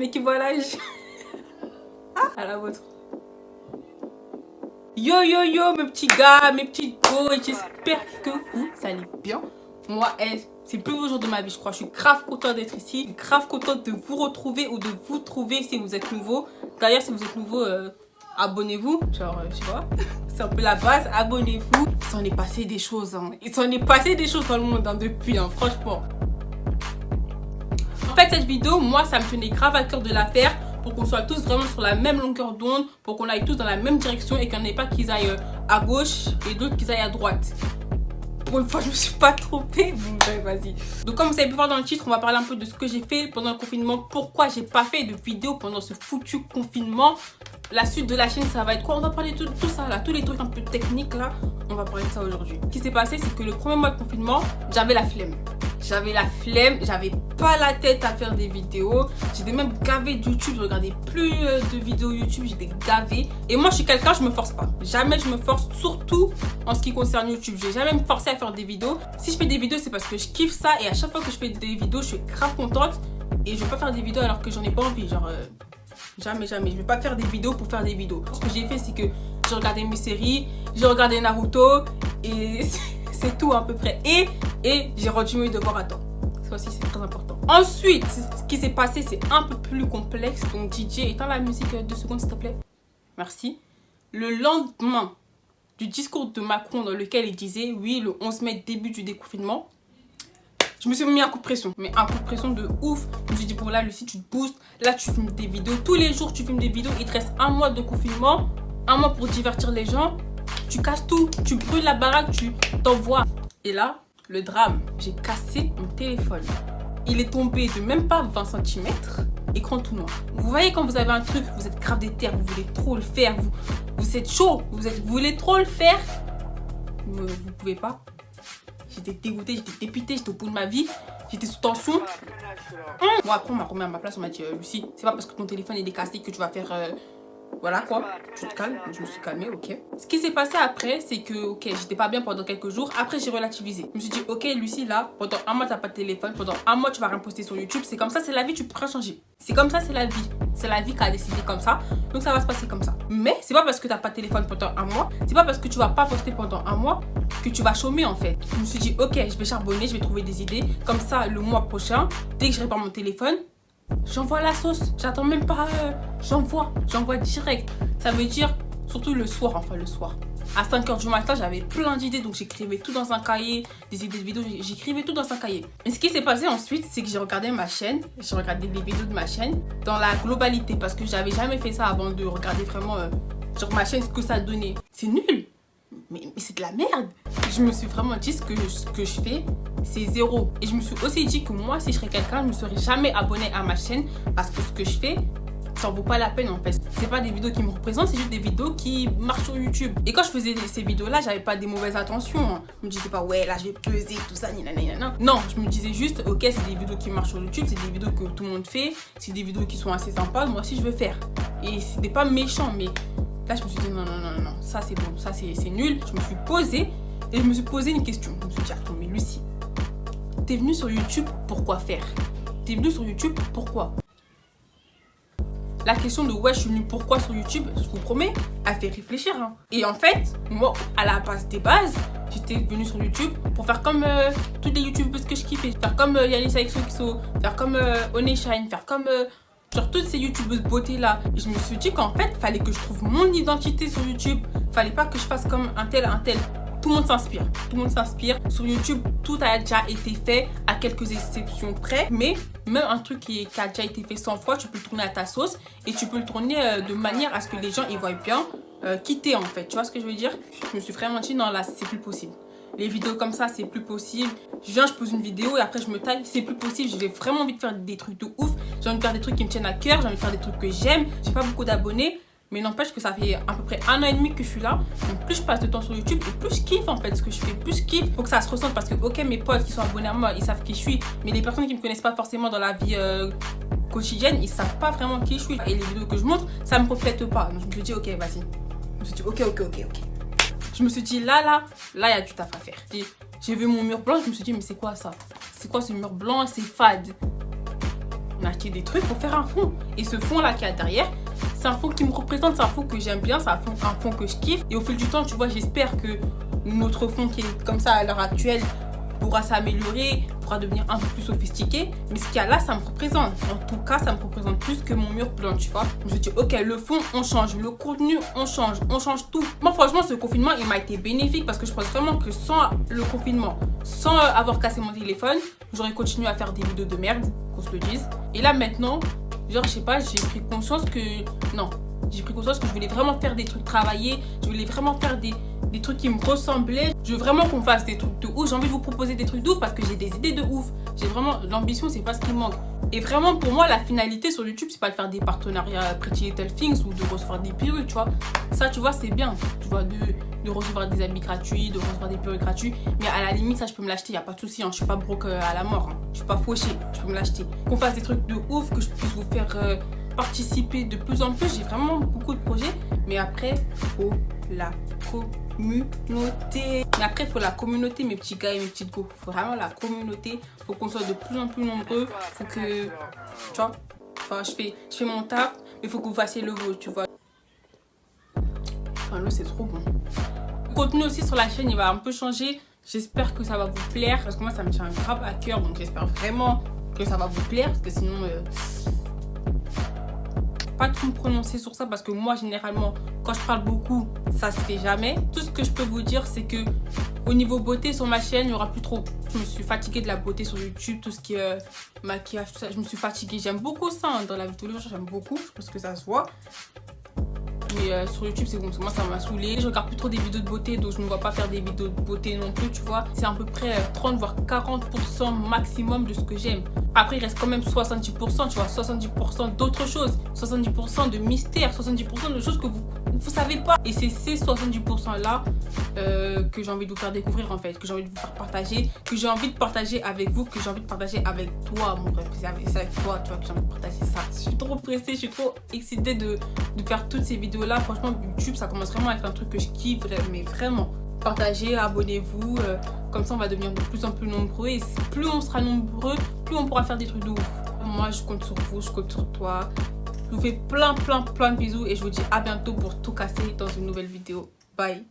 Mais qui voilà, à la vôtre. Yo yo yo mes petits gars, mes petites go, j'espère que vous allez bien. Moi, c'est le plus beau jour de ma vie, je crois. Je suis grave contente d'être ici. Je suis grave contente de vous retrouver ou de vous trouver si vous êtes nouveau. D'ailleurs, si vous êtes nouveau, abonnez-vous. Genre, je sais pas. C'est un peu la base. Abonnez-vous. Il s'en est passé des choses. Hein. Il s'en est passé des choses dans le monde hein, depuis, hein, franchement. En fait, cette vidéo, moi, ça me tenait grave à cœur de la faire. Pour qu'on soit tous vraiment sur la même longueur d'onde, pour qu'on aille tous dans la même direction et qu'il n'y en ait pas qui aillent à gauche et d'autres qui aillent à droite. Pour une fois, je me suis pas trompée. Bon, ben, vas-y. Donc, comme vous avez pu voir dans le titre, on va parler un peu de ce que j'ai fait pendant le confinement. Pourquoi j'ai pas fait de vidéo pendant ce foutu confinement. La suite de la chaîne, ça va être quoi? On va parler de tout ça là, tous les trucs un peu techniques là. On va parler de ça aujourd'hui. Ce qui s'est passé, c'est que le premier mois de confinement, j'avais la flemme. J'avais la flemme, j'avais pas la tête à faire des vidéos. J'étais même gavée de YouTube, je regardais plus de vidéos YouTube, j'étais gavée. Et moi, je suis quelqu'un, je me force pas. Jamais je me force, surtout en ce qui concerne YouTube. Je vais jamais me forcer à faire des vidéos. Si je fais des vidéos, c'est parce que je kiffe ça. Et à chaque fois que je fais des vidéos, je suis grave contente. Et je vais pas faire des vidéos alors que j'en ai pas envie. Genre, jamais. Je vais pas faire des vidéos pour faire des vidéos. Ce que j'ai fait, c'est que j'ai regardé mes séries, j'ai regardé Naruto. Et c'est tout à peu près. Et j'ai rendu mes devoirs à temps. Ça aussi, c'est très important. Ensuite, ce qui s'est passé, c'est un peu plus complexe. Donc, DJ, éteins la musique 2 secondes, s'il te plaît. Merci. Le lendemain du discours de Macron dans lequel il disait, oui, le 11 mai, début du déconfinement, je me suis mis un coup de pression. Mais un coup de pression de ouf. Je me suis dit, bon, là, Lucie, tu te boostes. Là, tu filmes des vidéos. Tous les jours, tu filmes des vidéos. Il te reste un mois de confinement. Un mois pour divertir les gens. Tu casses tout. Tu brûles la baraque. Tu t'envoies. Et là, le drame, j'ai cassé mon téléphone. Il est tombé de même pas 20 cm, écran tout noir. Vous voyez quand vous avez un truc, vous êtes grave déter, vous voulez trop le faire, vous êtes chaud, vous voulez trop le faire, vous pouvez pas. J'étais dégoûtée, j'étais dépitée, j'étais au bout de ma vie, j'étais sous tension. Bon après on m'a remis à ma place, on m'a dit Lucie, c'est pas parce que ton téléphone est cassé que tu vas faire... Voilà quoi, tu te calmes, je me suis calmée, ok. Ce qui s'est passé après, c'est que, ok, j'étais pas bien pendant quelques jours. Après, j'ai relativisé. Je me suis dit, ok, Lucie, là, pendant un mois, t'as pas de téléphone. Pendant un mois, tu vas rien poster sur YouTube. C'est comme ça, c'est la vie, tu pourras changer. C'est comme ça, c'est la vie. C'est la vie qui a décidé comme ça. Donc, ça va se passer comme ça. Mais, c'est pas parce que t'as pas de téléphone pendant un mois. C'est pas parce que tu vas pas poster pendant un mois que tu vas chômer, en fait. Je me suis dit, ok, je vais charbonner, je vais trouver des idées. Comme ça, le mois prochain, dès que je répare mon téléphone, j'envoie la sauce, j'attends même pas, j'envoie direct. Ça veut dire, surtout le soir, À 5h du matin, j'avais plein d'idées, donc j'écrivais tout dans un cahier, des idées de vidéos, j'écrivais tout dans un cahier. Et ce qui s'est passé ensuite, c'est que j'ai regardé ma chaîne, j'ai regardé les vidéos de ma chaîne dans la globalité, parce que j'avais jamais fait ça avant de regarder vraiment sur ma chaîne ce que ça donnait. C'est nul, mais c'est de la merde. Je me suis vraiment dit ce que je fais, c'est zéro. Et je me suis aussi dit que moi, si je serais quelqu'un, je ne me serais jamais abonnée à ma chaîne parce que ce que je fais, ça en vaut pas la peine en fait. C'est pas des vidéos qui me représentent, c'est juste des vidéos qui marchent sur YouTube. Et quand je faisais ces vidéos-là, j'avais pas des mauvaises intentions. Hein. Je me disais pas, ouais, là je vais peser, tout ça, nanana. Non, je me disais juste, ok, c'est des vidéos qui marchent sur YouTube, c'est des vidéos que tout le monde fait, c'est des vidéos qui sont assez sympas, moi aussi je veux faire. Et c'était pas méchant, mais là je me suis dit, non, ça c'est bon, ça c'est nul. Je me suis posée et je me suis posé une question. Je me suis dit, attends, mais Lucie, t'es venue sur YouTube pour quoi faire? T'es venue sur YouTube pourquoi? La question de ouais, je suis venue pourquoi sur YouTube, je vous promets, elle fait réfléchir. Hein. Et en fait, moi, à la base des bases, j'étais venue sur YouTube pour faire comme toutes les YouTubeuses que je kiffais. Faire comme Yanissa XOXO, faire comme Oneshine, faire comme genre toutes ces YouTubeuses beauté là. Et je me suis dit qu'en fait, fallait que je trouve mon identité sur YouTube. Fallait pas que je fasse comme un tel. Tout le monde s'inspire. Tout le monde s'inspire. Sur YouTube, tout a déjà été fait, à quelques exceptions près. Mais même un truc qui a déjà été fait 100 fois, tu peux le tourner à ta sauce. Et tu peux le tourner de manière à ce que les gens y voient bien quitter en fait. Tu vois ce que je veux dire? Je me suis vraiment dit, non là, c'est plus possible. Les vidéos comme ça, c'est plus possible. Je viens, je pose une vidéo et après je me taille. C'est plus possible. J'ai vraiment envie de faire des trucs de ouf. J'ai envie de faire des trucs qui me tiennent à cœur. J'ai envie de faire des trucs que j'aime. J'ai pas beaucoup d'abonnés. Mais n'empêche que ça fait à peu près 1 an et demi que je suis là. Donc plus je passe de temps sur YouTube et plus je kiffe en fait ce que je fais. Plus je kiffe. Faut que ça se ressente parce que ok, mes potes qui sont abonnés à moi, ils savent qui je suis. Mais les personnes qui me connaissent pas forcément dans la vie quotidienne, ils savent pas vraiment qui je suis. Et les vidéos que je montre, ça me reflète pas. Donc je me suis dit ok, vas-y. Je me suis dit ok. Je me suis dit là, il y a du taf à faire. J'ai vu mon mur blanc, je me suis dit mais c'est quoi ça? C'est quoi ce mur blanc? C'est fade. on a acheté des trucs pour faire un fond. Et ce fond là qu'il y a derrière, c'est un fond qui me représente, c'est un fond que j'aime bien, c'est un fond que je kiffe. Et au fil du temps, tu vois, j'espère que notre fond qui est comme ça à l'heure actuelle pourra s'améliorer, pourra devenir un peu plus sophistiqué. Mais ce qu'il y a là, ça me représente. En tout cas, ça me représente plus que mon mur blanc, tu vois. Je me dis, ok, le fond, on change. Le contenu, on change tout. Moi, franchement, ce confinement, il m'a été bénéfique parce que je pense vraiment que sans le confinement, sans avoir cassé mon téléphone, j'aurais continué à faire des vidéos de merde, qu'on se le dise. Et là, maintenant, genre, je sais pas, j'ai pris conscience que... Non, j'ai pris conscience que je voulais vraiment faire des trucs travaillés. Je voulais vraiment faire des trucs qui me ressemblaient. Je veux vraiment qu'on fasse des trucs de ouf. J'ai envie de vous proposer des trucs de ouf parce que j'ai des idées de ouf. J'ai vraiment l'ambition, c'est pas ce qui me manque. Et vraiment, pour moi, la finalité sur YouTube, c'est pas de faire des partenariats Pretty Little Things ou de recevoir des perruques, tu vois. Ça, tu vois, c'est bien. Tu vois, de recevoir des habits gratuits, de recevoir des perruques gratuits. Mais à la limite, ça, je peux me l'acheter, y a pas de souci. Hein. Je suis pas broke à la mort. Hein. Je suis pas fauchée, je peux me l'acheter. Qu'on fasse des trucs de ouf, que je puisse vous faire participer de plus en plus. J'ai vraiment beaucoup de projets. Mais après, faut la communauté. Mais après, il faut la communauté, mes petits gars et mes petites go. Il faut vraiment la communauté. Il faut qu'on soit de plus en plus nombreux. Il faut que, tu vois, enfin, je fais mon taf, mais il faut que vous fassiez le vôtre, tu vois. Enfin, l'eau, c'est trop bon. Le contenu aussi sur la chaîne, il va un peu changer. J'espère que ça va vous plaire. Parce que moi, ça me tient grave à cœur. Donc, j'espère vraiment que ça va vous plaire. Parce que sinon... pas trop me prononcer sur ça parce que moi généralement quand je parle beaucoup ça se fait jamais. Tout ce que je peux vous dire c'est que au niveau beauté sur ma chaîne il n'y aura plus trop. Je me suis fatiguée de la beauté sur YouTube, tout ce qui est maquillage, tout ça, je me suis fatiguée. J'aime beaucoup ça hein, dans la vie de tous les jours, j'aime beaucoup, je pense que ça se voit. Mais sur YouTube c'est bon, parce que moi ça m'a saoulé. Je regarde plus trop des vidéos de beauté, donc je ne me vois pas faire des vidéos de beauté non plus, tu vois. C'est à peu près 30 voire 40% maximum de ce que j'aime. Après il reste quand même 70%, tu vois, 70% d'autres choses, 70% de mystère, 70% de choses que vous savez pas. Et c'est ces 70% là que j'ai envie de vous faire découvrir en fait, que j'ai envie de vous faire partager, que j'ai envie de partager avec vous, que j'ai envie de partager avec toi mon rêve, c'est avec toi, tu vois, que j'ai envie de partager ça. Je suis trop pressée, je suis trop excitée de faire toutes ces vidéos là. Franchement YouTube ça commence vraiment à être un truc que je kiffe, mais vraiment. Partagez, abonnez-vous, comme ça on va devenir de plus en plus nombreux et plus on sera nombreux, plus on pourra faire des trucs de ouf. Moi je compte sur vous, je compte sur toi. Je vous fais plein de bisous et je vous dis à bientôt pour tout casser dans une nouvelle vidéo. Bye.